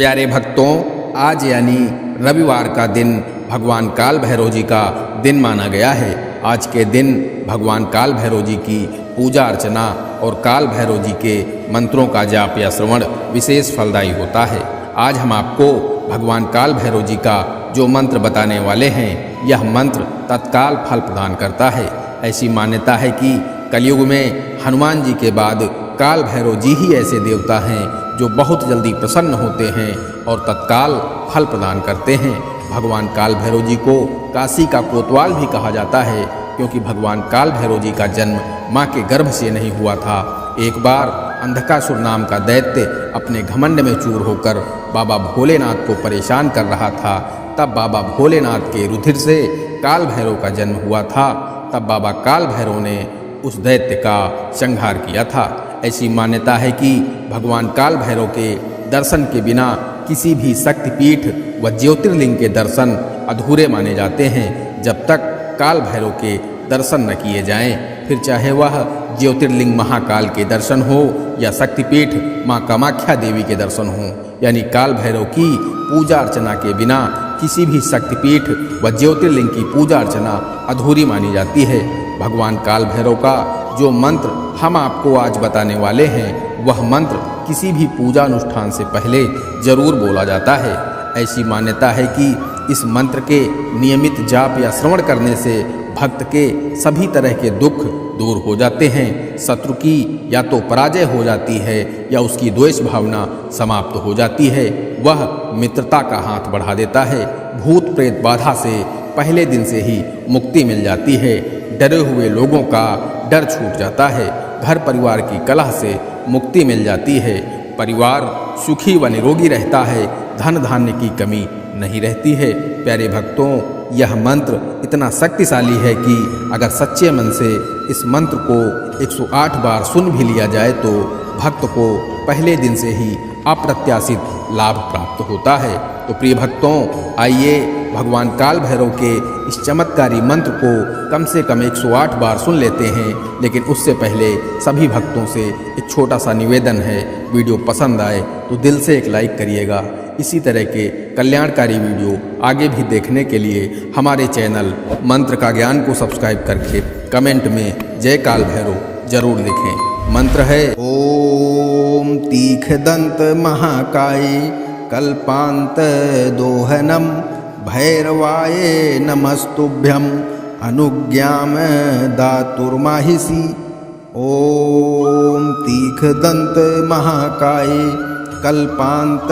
प्यारे भक्तों, आज यानी रविवार का दिन भगवान काल भैरव जी का दिन माना गया है। आज के दिन भगवान काल भैरव जी की पूजा अर्चना और काल भैरव जी के मंत्रों का जाप या श्रवण विशेष फलदायी होता है। आज हम आपको भगवान काल भैरव जी का जो मंत्र बताने वाले हैं, यह मंत्र तत्काल फल प्रदान करता है। ऐसी मान्यता है कि कलयुग में हनुमान जी के बाद काल भैरव जी ही ऐसे देवता हैं जो बहुत जल्दी प्रसन्न होते हैं और तत्काल फल प्रदान करते हैं। भगवान काल भैरव जी को काशी का कोतवाल भी कहा जाता है, क्योंकि भगवान काल भैरव जी का जन्म माँ के गर्भ से नहीं हुआ था। एक बार अंधकासुर नाम का दैत्य अपने घमंड में चूर होकर बाबा भोलेनाथ को परेशान कर रहा था। तब बाबा भोलेनाथ के रुधिर से काल भैरव का जन्म हुआ था। तब बाबा काल भैरव ने उस दैत्य का संहार किया था। ऐसी मान्यता है कि भगवान काल भैरव के दर्शन के बिना किसी भी शक्तिपीठ व ज्योतिर्लिंग के दर्शन अधूरे माने जाते हैं। जब तक काल भैरव के दर्शन न किए जाएं, फिर चाहे वह ज्योतिर्लिंग महाकाल के दर्शन हो या शक्तिपीठ माँ कामाख्या देवी के दर्शन हो, यानी काल भैरव की पूजा अर्चना के बिना किसी भी शक्तिपीठ व ज्योतिर्लिंग की पूजा अर्चना अधूरी मानी जाती है। भगवान काल भैरव का जो मंत्र हम आपको आज बताने वाले हैं, वह मंत्र किसी भी पूजा अनुष्ठान से पहले जरूर बोला जाता है। ऐसी मान्यता है कि इस मंत्र के नियमित जाप या श्रवण करने से भक्त के सभी तरह के दुख दूर हो जाते हैं। शत्रु की या तो पराजय हो जाती है या उसकी द्वेष भावना समाप्त हो जाती है। वह मित्रता का हाथ बढ़ा देता है। भूत प्रेत बाधा से पहले दिन से ही मुक्ति मिल जाती है। डरे हुए लोगों का डर छूट जाता है। घर परिवार की कलह से मुक्ति मिल जाती है। परिवार सुखी व निरोगी रहता है। धन धान्य की कमी नहीं रहती है। प्यारे भक्तों, यह मंत्र इतना शक्तिशाली है कि अगर सच्चे मन से इस मंत्र को 108 बार सुन भी लिया जाए तो भक्त को पहले दिन से ही अप्रत्याशित लाभ प्राप्त होता है। तो प्रिय भक्तों, आइए भगवान काल भैरव के इस चमत्कारी मंत्र को कम से कम 108 बार सुन लेते हैं। लेकिन उससे पहले सभी भक्तों से एक छोटा सा निवेदन है, वीडियो पसंद आए तो दिल से एक लाइक करिएगा। इसी तरह के कल्याणकारी वीडियो आगे भी देखने के लिए हमारे चैनल मंत्र का ज्ञान को सब्सक्राइब करके कमेंट में जय काल भैरव जरूर लिखें। मंत्र है ओम तीखदंत महाकाय कल्पांत दोहनम भैरवाय नमस्तुभ्यं अनुज्ञाम दातुर्माहिषि। ओम तीखदंत महाकाय कल्पांत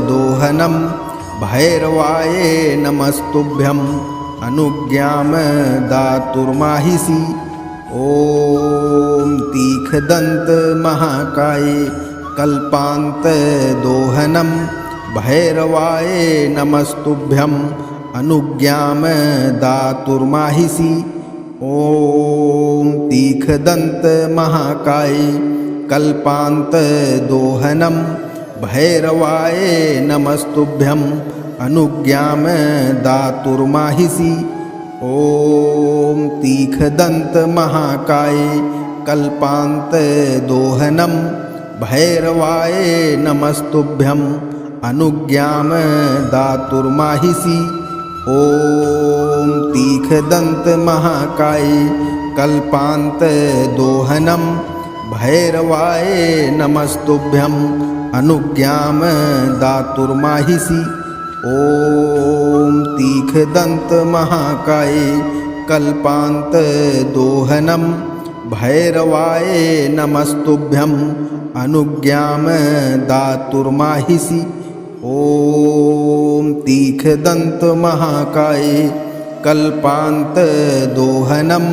दोहनम भैरवाय नमस्तुभ्यं अनुज्ञाम दातुर्माहिषि। ओम तीखदंत महाकाय कल्पांत दोहनम भैरवाय नमस्तुभ्यं अनुज्ञाम दातुर्माहिषि। ओम तीखदंत महाकाय कल्पांत दोहनम भैरवाय नमस्तुभ्यं अनुज्ञाम दातुर्माहिषि। ओम तीखदंत महाकाय कल्पांत दोहनम भैरवाय नमस्तुभ्यं अनुज्ञाम दातुर्माहिषि। ओम तीखदंत महाकाय कल्पांत दोहनम भैरवाय नमस्तुभ्यं अनुज्ञाम दातुर्माहिषि। ओम तीखदंत महाकाय कल्पांत दोहनम भैरवाय नमस्तुभ्यं अनुज्ञाम दातुर्माहिषि। ओम तीखदंत महाकाय कल्पांत दोहनम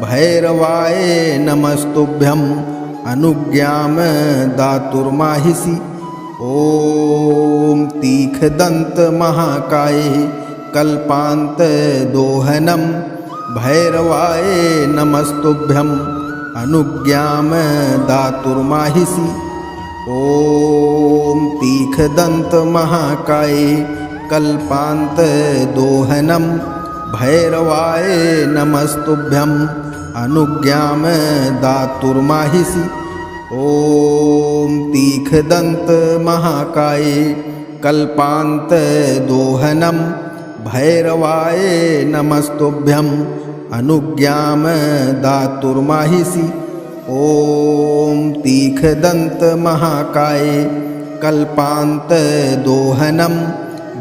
भैरवाय नमस्तुभ्यं अनुज्ञाम दातुर्माहिषि। ओम तीखदंत महाकाय कल्पांत दोहनम भैरवाय नमस्तुभ्यं अनुज्ञाम दातुर्माहिषि। ओम तीखदंत महाकाय कल्पांत दोहनम भैरवाय नमस्तुभ्यं अनुज्ञाम दातुर्माहिषि। ओम तीखदंत महाकाय कल्पान्तदोहनं भैरवाय नमस्तुभ्यं अनुज्ञां दातुर्माहिषि। ॐ तीखदन्तमहाकाय कल्पान्तदोहनं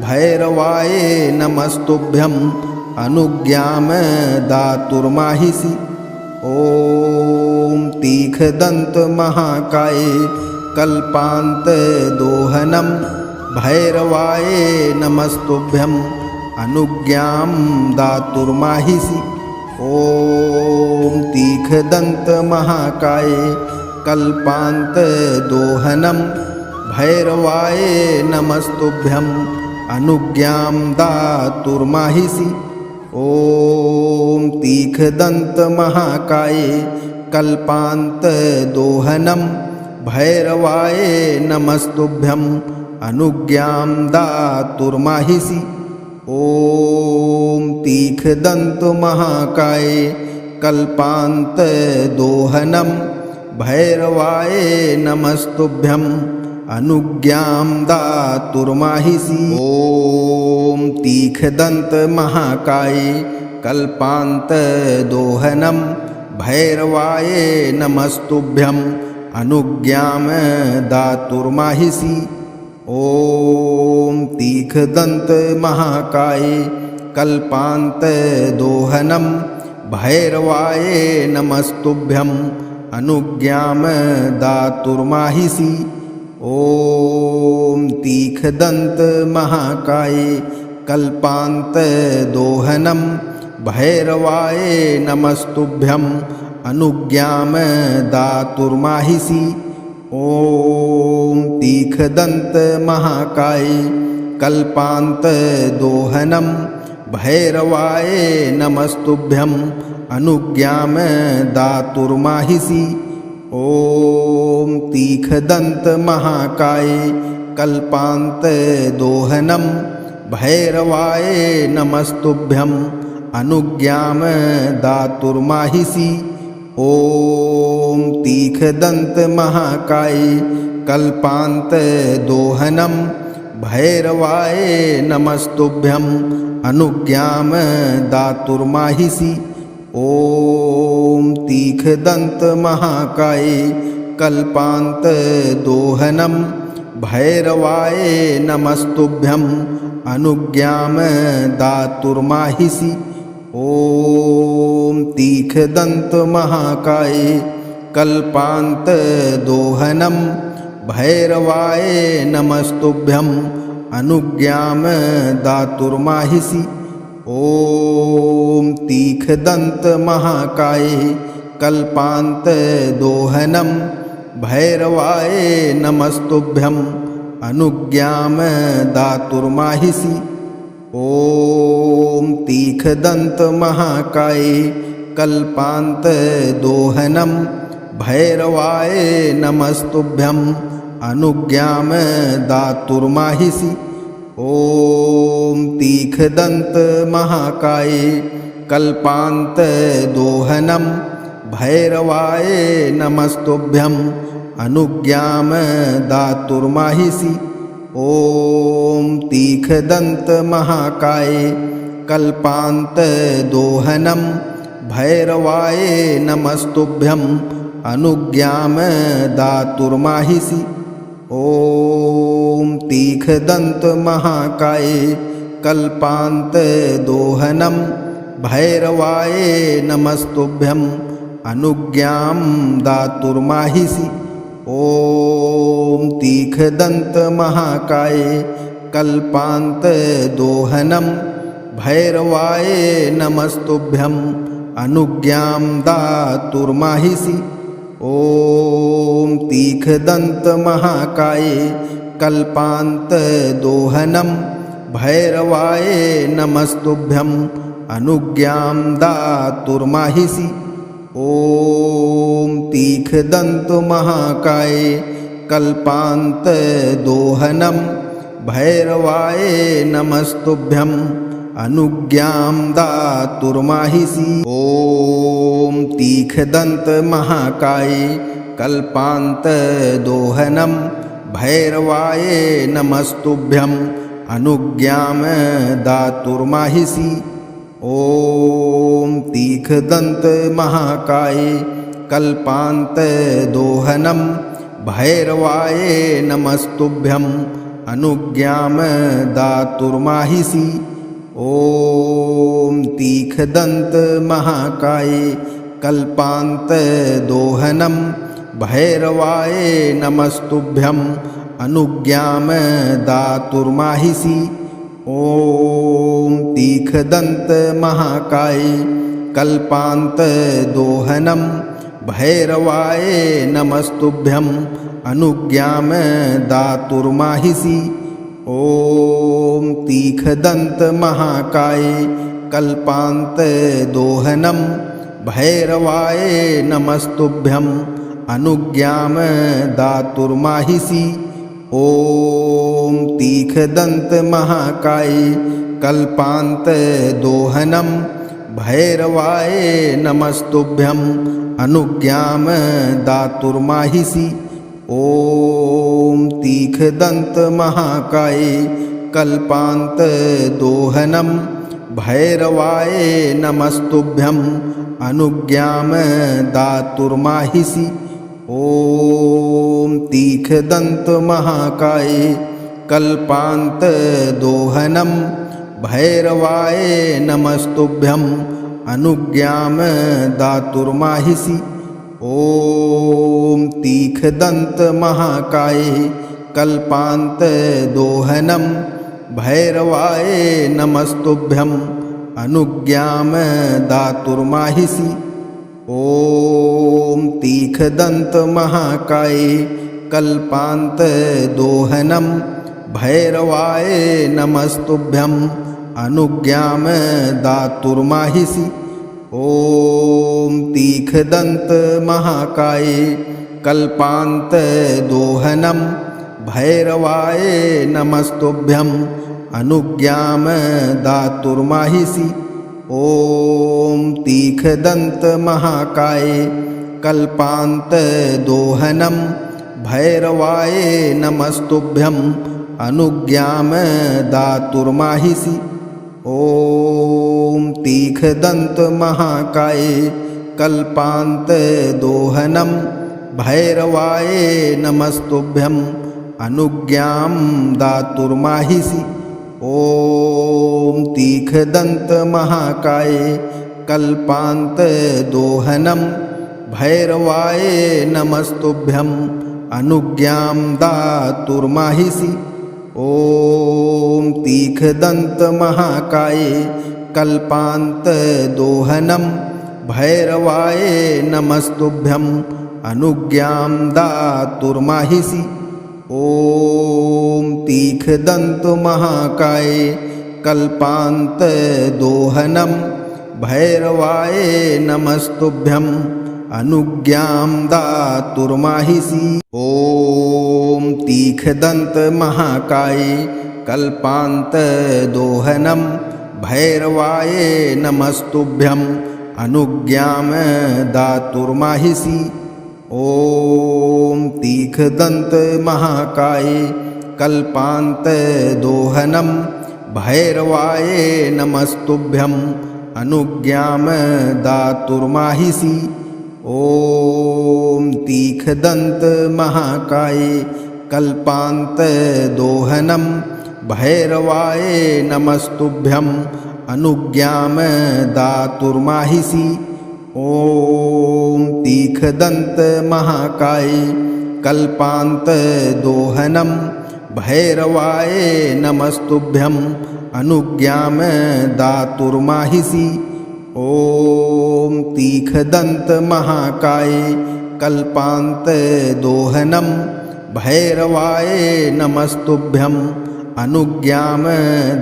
भैरवाय नमस्तुभ्यं अनुज्ञां दातुर्माहिषि। ॐ तीखदन्तमहाकाय कल्पान्तदोहनं भैरवाय नमस्तुभ्यं अनुज्ञां दातुर्माहिषि। ॐ तीखदन्तमहाकाय कल्पान्तदोहनं भैरवाय नमस्तुभ्यं अनुज्ञां दातुर्माहिषि। ॐ तीखदन्तमहाकाय कल्पान्तदोहनं भैरवाय नमस्तुभ्यं अनुज्ञां दातुर्माहिषि। ॐ तीखदन्तमहाकाय कल्पान्तदोहनं भैरवाय नमस्तुभ्यं अनुज्ञां दातुर्माहिषि। ॐ तीखदन्तमहाकाय कल्पान्तदोहनं भैरवाय नमस्तुभ्यं अनुज्ञां दातुर्माहिषि। ॐ तीखदन्तमहाकाय कल्पान्तदोहनं भैरवाय नमस्तुभ्यं अनुज्ञां दातुर्माहिषि। ॐ तीखदन्तमहाकाय कल्पान्तदोहनं भैरवाय नमस्तुभ्यं अनुज्ञां दातुर्माहिषि। ॐ तीखदन्तमहाकाय कल्पान्तदोहनं भैरवाय नमस्तुभ्यं अनुज्ञां दातुर्माहिषि। ॐ तीखदन्तमहाकाय कल्पान्तदोहनं भैरवाय नमस्तुभ्यं अनुज्ञां दातुर्माहिषि। ॐ तीखदन्तमहाकाय कल्पान्तदोहनं भैरवाय नमस्तुभ्यं अनुज्ञां दातुर्माहिषि। ॐ तीखदन्तमहाकाय कल्पान्तदोहनं भैरवाय नमस्तुभ्यं अनुज्ञां दातुर्माहिषि। ॐ तीखदन्तमहाकाय कल्पान्तदोहनं भैरवाय नमस्तुभ्यं अनुज्ञां दातुर्माहिषि। ॐ तीखदन्तमहाकाय कल्पान्तदोहनं भैरवाय नमस्तुभ्यं अनुज्ञां दातुर्माहिषि। ॐ तीखदन्तमहाकाय कल्पान्तदोहनं भैरवाय नमस्तुभ्यं अनुज्ञां दातुर्माहिषि। ॐ तीखदन्तमहाकाय कल्पान्तदोहनं भैरवाय नमस्तुभ्यं अनुज्ञां दातुर्माहिषि। ॐ तीखदन्तमहाकाय कल्पान्तदोहनं भैरवाय नमस्तुभ्यं अनुज्ञां दातुर्माहिषि। ॐ तीखदन्तमहाकाय कल्पान्तदोहनं भैरवाय नमस्तुभ्यं अनुज्ञां दातुर्माहिषि। ॐ तीखदन्तमहाकाय कल्पान्तदोहनं भैरवाय नमस्तुभ्यं अनुज्ञां दातुर्माहिषि। ॐ तीखदन्तमहाकाय कल्पान्तदोहनं भैरवाय नमस्तुभ्यं अनुज्ञां दातुर्माहिषि। ॐ तीखदन्तमहाकाय कल्पान्तदोहनं भैरवाय नमस्तुभ्यं अनुज्ञां दातुर्माहिषि। ॐ तीखदन्तमहाकाय कल्पान्तदोहनं भैरवाय नमस्तुभ्यं अनुज्ञां दातुर्माहिषि। ॐ तीखदन्त महाकाय कल्पान्तदोहनं भैरवाय नमस्तुभ्यं अनुज्ञां दातुर्माहिषि। ॐ तीखदन्त महाकाय कल्पान्तदोहनं भैरवाय नमस्तुभ्यं अनुज्ञां दातुर्माहिषि। ॐ तीखदन्त महाकाय कल्पान्तदोहनं भैरवाय नमस्तुभ्यं अनुज्ञां दातुर्माहिषि। ॐ तीखदन्त महाकाय कल्पान्तदोहनं भैरवाय नमस्तुभ्यं अनुज्ञां दातुर्माहिषि। ॐ तीखदन्त महाकाय कल्पान्तदोहनं भैरवाय नमस्तुभ्यं अनुज्ञां दातुर्माहिषि। ॐ तीखदन्त महाकाय कल्पान्तदोहनं भैरवाय नमस्तुभ्यं अनुज्ञां दातुर्माहिषि। ॐ तीखदन्त महाकाय कल्पान्तदोहनं भैरवाय नमस्तुभ्यं अनुज्ञां दातुर्माहिषि। ॐ तीखदन्त महाकाय कल्पान्तदोहनं भैरवाय नमस्तुभ्यं अनुज्ञां दातुर्माहिषि। ॐ तीखदन्त महाकाय कल्पान्तदोहनं भैरवाय नमस्तुभ्यं अनुज्ञां दातुर्माहिषि। ॐ तीखदन्त महाकाय कल्पान्तदोहनं भैरवाय नमस्तुभ्यं अनुज्ञां दातुर्माहिषि। ॐ तीखदन्त महाकाय कल्पान्तदोहनं भैरवाय नमस्तुभ्यं अनुज्ञां दातुर्माहिषि। ॐ तीखदन्त महाकाय कल्पान्तदोहनं भैरवाय नमस्तुभ्यं अनुज्ञां दातुर्माहिषि। ॐ तीखदन्त महाकाय कल्पान्तदोहनं भैरवाय नमस्तुभ्यं अनुज्ञां दातुर्माहिषि। ॐ तीखदन्त महाकाय कल्पान्तदोहनं भैरवाय नमस्तुभ्यं अनुज्ञां दातुर्माहिषि। ॐ तीखदन्त महाकाय कल्पान्तदोहनं भैरवाय नमस्तुभ्यं अनुज्ञां दातुर्माहिषि। ॐ तीखदन्त महाकाय कल्पान्तदोहनं भैरवाय नमस्तुभ्यं अनुज्ञां दातुर्माहिषि। ॐ तीखदन्त महाकाय कल्पान्तदोहनं भैरवाय नमस्तुभ्यं अनुज्ञां दातुर्माहिषि। ॐ तीखदन्त महाकाय कल्पान्तदोहनं भैरवाय नमस्तुभ्यं अनुज्ञां दातुर्माहिषि। ॐ तीखदन्त महाकाय कल्पान्तदोहनं भैरवाय नमस्तुभ्यं अनुज्ञां दातुर्माहिषि। ॐ तीखदन्त महाकाय कल्पान्तदोहनं भैरवाय नमस्तुभ्यं अनुज्ञां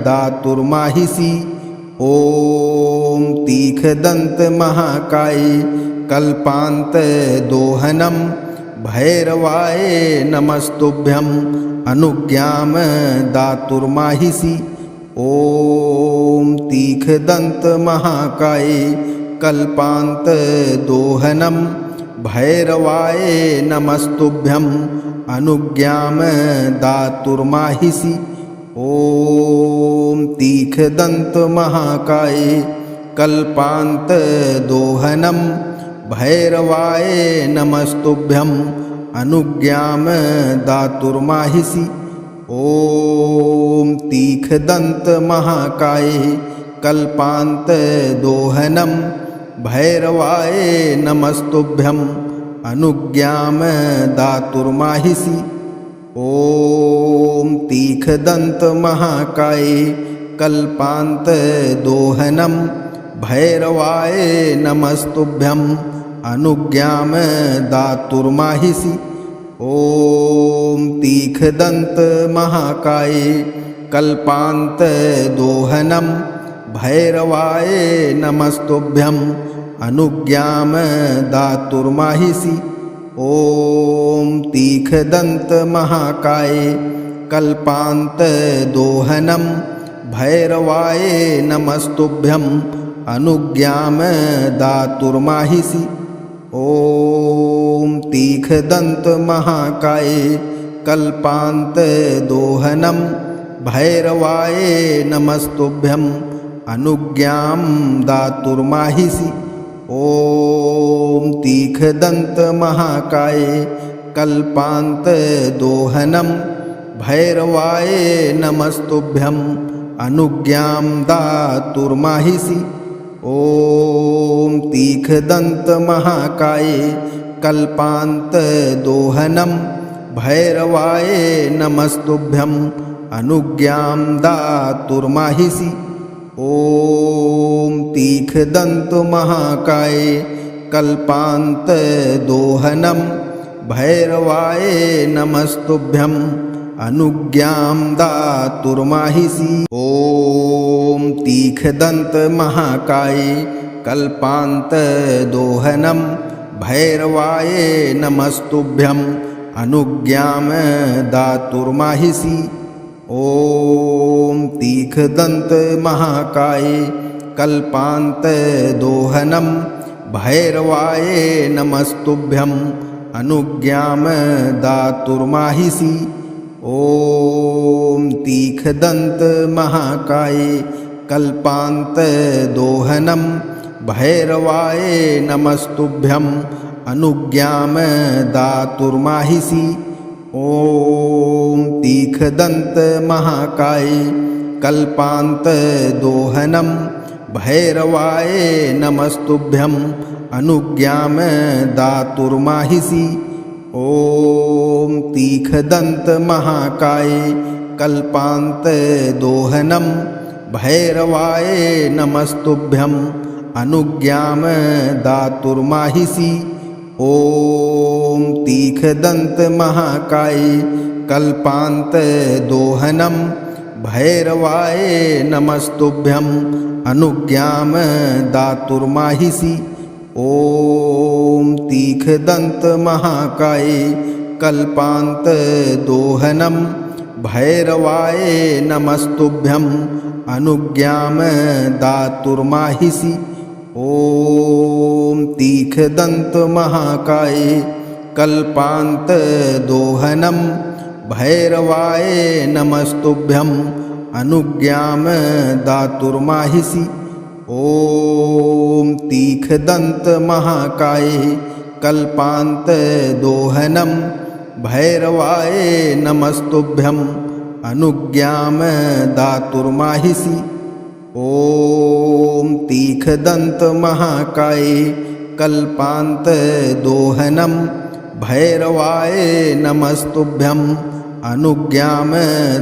दातुर्माहिषि। ॐ तीखदन्त महाकाय कल्पान्तदोहनं भैरवाय नमस्तुभ्यं अनुज्ञां दातुर्माहिषि। ॐ तीखदन्त महाकाय कल्पान्तदोहनं भैरवाय नमस्तुभ्यं अनुज्ञां दातुर्माहिषि। ॐ तीखदन्तमहाकाय कल्पान्तदोहनं भैरवाय नमस्तुभ्यं अनुज्ञां दातुर्माहिषि। ॐ तीखदन्तमहाकाय कल्पान्तदोहनं भैरवाय नमस्तुभ्यं अनुज्ञां दातुर्माहिषि। ॐ तीखदन्तमहाकाय कल्पान्तदोहनं भैरवाय नमस्तुभ्यं अनुज्ञां दातुर्माहिषि। ॐ तीखदन्तमहाकाय कल्पान्तदोहनं भैरवाय नमस्तुभ्यं अनुज्ञां दातुर्माहिषि। ॐ तीखदन्तमहाकाय कल्पान्तदोहनं भैरवाय नमस्तुभ्यं अनुज्ञां दातुर्माहिषि। ॐ तीखदन्तमहाकाय कल्पान्तदोहनं भैरवाय नमस्तुभ्यं अनुज्ञां दातुर्माहिषि। ॐ तीखदन्तमहाकाय कल्पान्तदोहनं भैरवाय नमस्तुभ्यं अनुज्ञां दातुर्माहिषि। ॐ तीखदन्तमहाकाय कल्पान्तदोहनं भैरवाय नमस्तुभ्यं अनुज्ञां दातुर्माहिषि। ॐ तीखदन्तमहाकाय कल्पान्तदोहनं भैरवाय नमस्तुभ्यं अनुज्ञां दातुर्माहिषि। ॐ तीखदन्तमहाकाय कल्पान्तदोहनं भैरवाय नमस्तुभ्यं अनुज्ञां दातुर्माहिषि। ॐ तीखदन्तमहाकाय कल्पान्तदोहनं भैरवाय नमस्तुभ्यं अनुज्ञां दातुर्माहिषि। ॐ तीखदन्तमहाकाय कल्पान्तदोहनं भैरवाय नमस्तुभ्यं अनुज्ञां दातुर्माहिषि। ॐ तीखदन्तमहाकाय कल्पान्तदोहनं भैरवाय नमस्तुभ्यं अनुज्ञां दातुर्माहिषि। ॐ तीखदन्तमहाकाय कल्पान्तदोहनं भैरवाय नमस्तुभ्यं अनुज्ञां दातुर्माहिषि। ॐ तीखदन्तमहाकाय कल्पान्तदोहनं भैरवाय नमस्तुभ्यं अनुज्ञां दातुर्माहिषि। ॐ तीखदन्तमहाकाय कल्पान्तदोहनं भैरवाय नमस्तुभ्यं अनुज्ञां दातुर्माहिषि। ॐ तीखदन्तमहाकाय कल्पान्तदोहनं भैरवाय नमस्तुभ्यं अनुज्ञां दातुर्माहिषि। ॐ तीखदन्तमहाकाय कल्पान्तदोहनं भैरवाय नमस्तुभ्यं अनुज्ञां दातुर्माहिषि। ॐ तीखदन्तमहाकाय कल्पान्तदोहनं भैरवाय नमस्तुभ्यं अनुज्ञां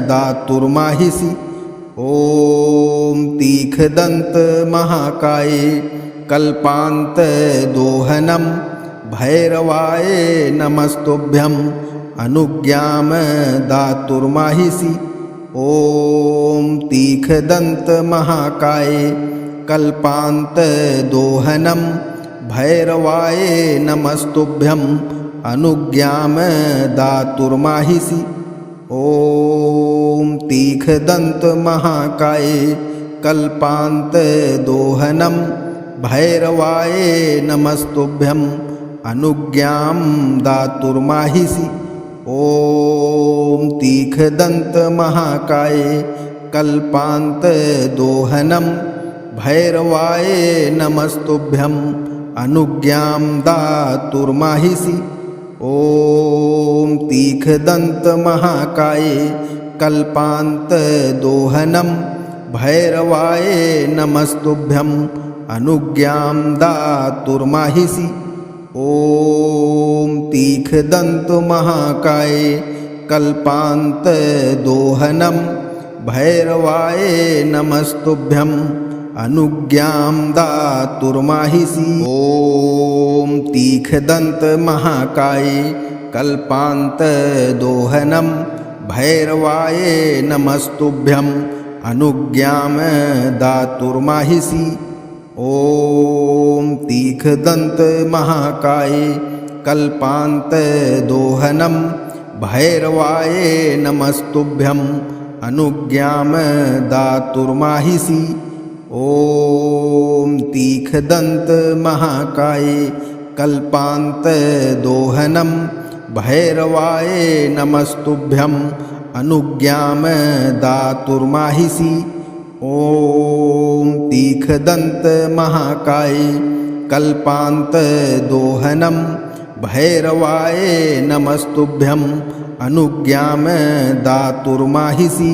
दातुर्माहिषि। ॐ तीखदन्तमहाकाय कल्पान्तदोहनं भैरवाय नमस्तुभ्यं अनुज्ञां दातुर्माहिषि। ॐ तीखदन्तमहाकाय कल्पान्तदोहनं भैरवाय नमस्तुभ्यं अनुज्ञां दातुर्माहिषि। ॐ तीखदन्तमहाकाय कल्पान्तदोहनं भैरवाय नमस्तुभ्यं अनुज्ञां दातुर्माहिषि। ॐ तीखदन्तमहाकाय कल्पान्तदोहनं भैरवाय नमस्तुभ्यं अनुज्ञां दातुर्माहिषि। ॐ तीखदन्तमहाकाय कल्पान्तदोहनं भैरवाय नमस्तुभ्यं अनुज्ञां दातुर्माहिषि। ॐ तीखदन्तमहाकाय कल्पान्तदोहनं भैरवाय नमस्तुभ्यं अनुज्ञां दातुर्माहिषि। ॐ तीखदन्तमहाकाय कल्पान्तदोहनं भैरवाय नमस्तुभ्यं अनुज्ञां दातुर्माहिषि। ॐ तीखदन्तमहाकाय कल्पान्तदोहनं भैरवाय नमस्तुभ्यं अनुज्ञां दातुर्माहिषि। ॐ तीखदन्तमहाकाय कल्पान्तदोहनं भैरवाय नमस्तुभ्यं अनुज्ञां दातुर्माहिषि। ॐ तीखदन्तमहाकाय कल्पान्तदोहनं भैरवाय नमस्तुभ्यं अनुज्ञां दातुर्माहिषि।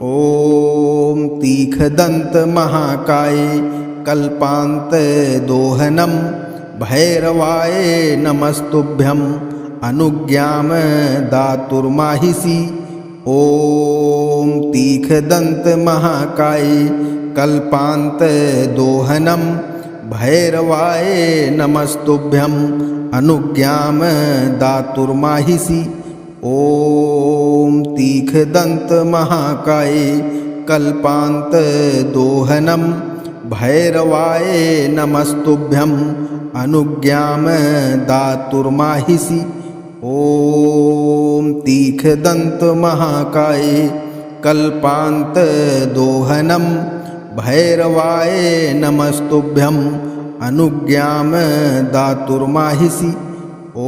ॐ तीखदन्तमहाकाय कल्पान्तदोहनं भैरवाय नमस्तुभ्यं अनुज्ञां दातुर्माहिषि। ॐ तीखदन्तमहाकाय कल्पान्तदोहनं भैरवाय नमस्तुभ्यं अनुज्ञां दातुर्माहिषि। ॐ तीखदन्तमहाकाय कल्पान्तदोहनं भैरवाय नमस्तुभ्यं अनुज्ञां दातुर्माहिषि। ॐ तीखदन्तमहाकाय कल्पान्तदोहनं भैरवाय नमस्तुभ्यं अनुज्ञां दातुर्माहिषि। ॐ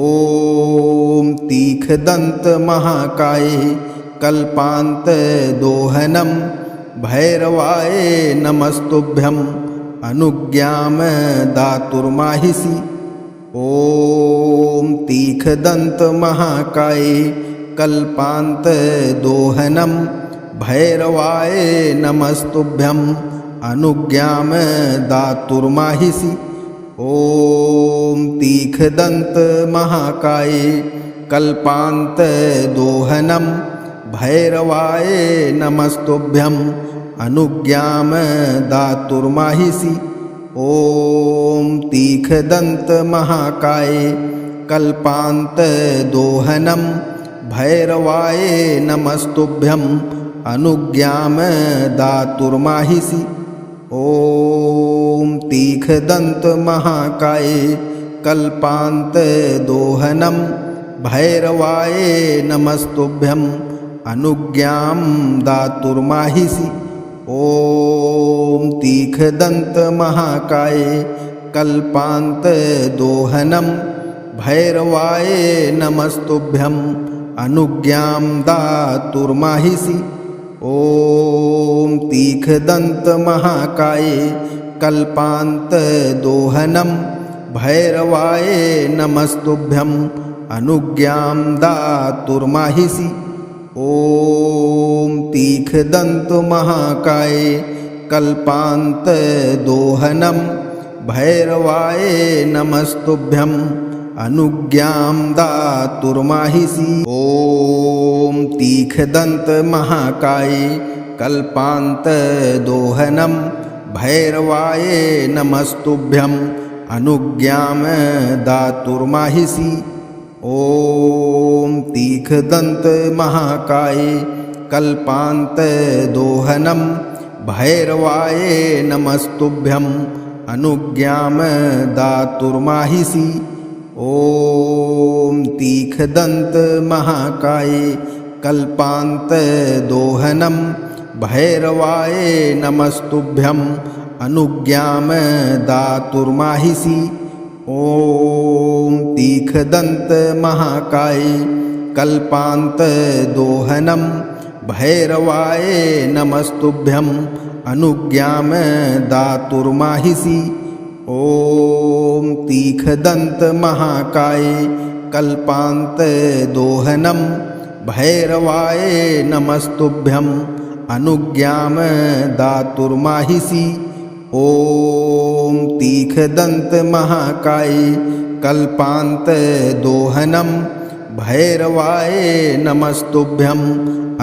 तीखदन्तमहाकाय कल्पान्तदोहनं भैरवाय नमस्तुभ्यं अनुज्ञां दातुर्माहिषि। ॐ तीखदन्तमहाकाय कल्पान्तदोहनं भैरवाय नमस्तुभ्यं अनुज्ञां दातुर्माहिषि। ॐ तीखदन्तमहाकाय कल्पान्तदोहनं भैरवाय नमस्तुभ्यं अनुज्ञां दातुर्माहिषि। ॐ तीखदन्तमहाकाय कल्पान्तदोहनं भैरवाय नमस्तुभ्यं अनुज्ञां दातुर्माहिषि। ॐ तीखदन्तमहाकाय कल्पान्तदोहनं भैरवाय नमस्तुभ्यं अनुज्ञां दातुर्माहिषि। ॐ तीखदन्तमहाकाय कल्पान्तदोहनं भैरवाय नमस्तुभ्यं अनुज्ञां दातुर्माहिषि। ॐ तीखदन्तमहाकाय कल्पान्तदोहनं भैरवाय नमस्तुभ्यं अनुज्ञां दातुर्माहिषि। ॐ तीखदन्तमहाकाय कल्पान्तदोहनं भैरवाय नमस्तुभ्यं अनुज्ञां दातुर्माहिषि। ॐ तीखदन्तमहाकाय कल्पान्तदोहनं भैरवाय नमस्तुभ्यं अनुज्ञां दातुर्माहिषि। ॐ तीखदन्तमहाकाय कल्पान्तदोहनं भैरवाय नमस्तुभ्यं अनुज्ञां दातुर्माहिषि। ॐ तीखदन्तमहाकाय कल्पान्तदोहनं भैरवाय नमस्तुभ्यं अनुज्ञां दातुर्माहिषि। ॐ तीखदन्त महाकाय कल्पान्तदोहनं भैरवाय नमस्तुभ्यं अनुज्ञां दातुर्माहिषि। ॐ तीखदन्त महाकाय कल्पान्तदोहनं भैरवाय नमस्तुभ्यं अनुज्ञां दातुर्माहिषि। ॐ तीखदन्त महाकाय कल्पान्तदोहनं भैरवाय नमस्तुभ्यं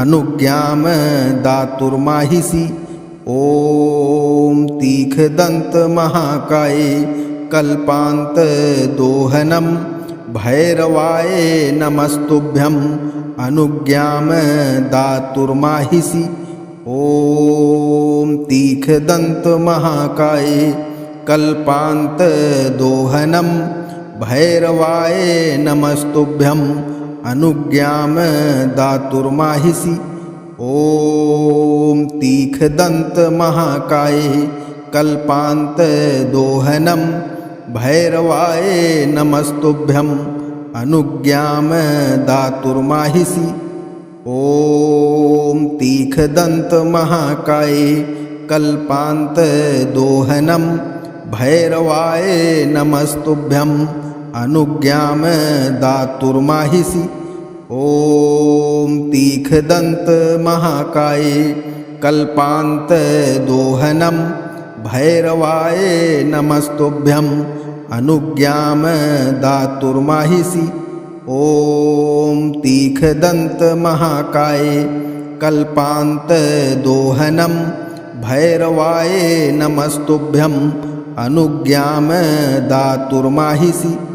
अनुज्ञां दातुर्माहिषि। ॐ तीखदन्त महाकाय कल्पान्तदोहनं भैरवाय नमस्तुभ्यं अनुज्ञां दातुर्माहिषि। ॐ तीखदन्त महाकाय कल्पान्तदोहनं भैरवाय नमस्तुभ्यं अनुज्ञां दातुर्माहिषि। ॐ तीखदन्त महाकाय कल्पान्तदोहनं भैरवाय नमस्तुभ्यं अनुज्ञां दातुर्माहिषि। ॐ तीखदन्त महाकाय कल्पान्तदोहनं भैरवाय नमस्तुभ्यं अनुज्ञां दातुर्माहिषि। ॐ तीखदन्त महाकाय कल्पान्तदोहनं भैरवाय नमस्तुभ्यं अनुज्ञां दातुर्माहिषि। ॐ तीखदन्त महाकाय कल्पान्तदोहनं भैरवाय नमस्तुभ्यं अनुज्ञां दातुर्माहिषि।